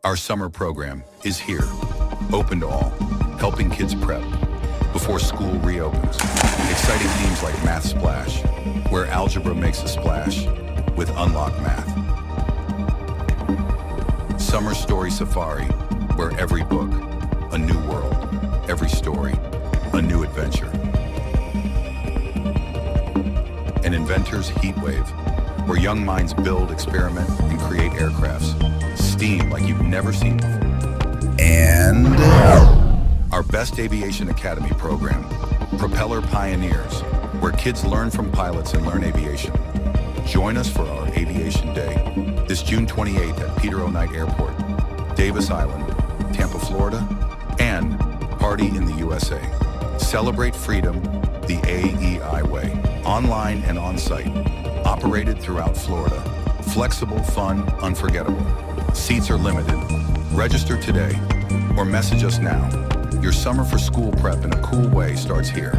Our summer program is here, open to all, helping kids prep before school reopens. Exciting themes like Math Splash, where algebra makes a splash with Unlock Math. Summer Story Safari, where every book, a new world, every story, a new adventure. And Inventor's Heatwave, where young minds build, experiment, and create aircrafts. Steam like you've never seen before. And our Best Aviation Academy program, Propeller Pioneers, where kids learn from pilots and learn aviation. Join us for our Aviation Day, this June 28th at Peter O. Knight Airport, Davis Island, Tampa, Florida, and Party in the USA. Celebrate freedom the AEI way, online and on-site, operated throughout Florida. Flexible, fun, unforgettable. Seats are limited. Register today or message us now. Your summer for school prep in a cool way starts here.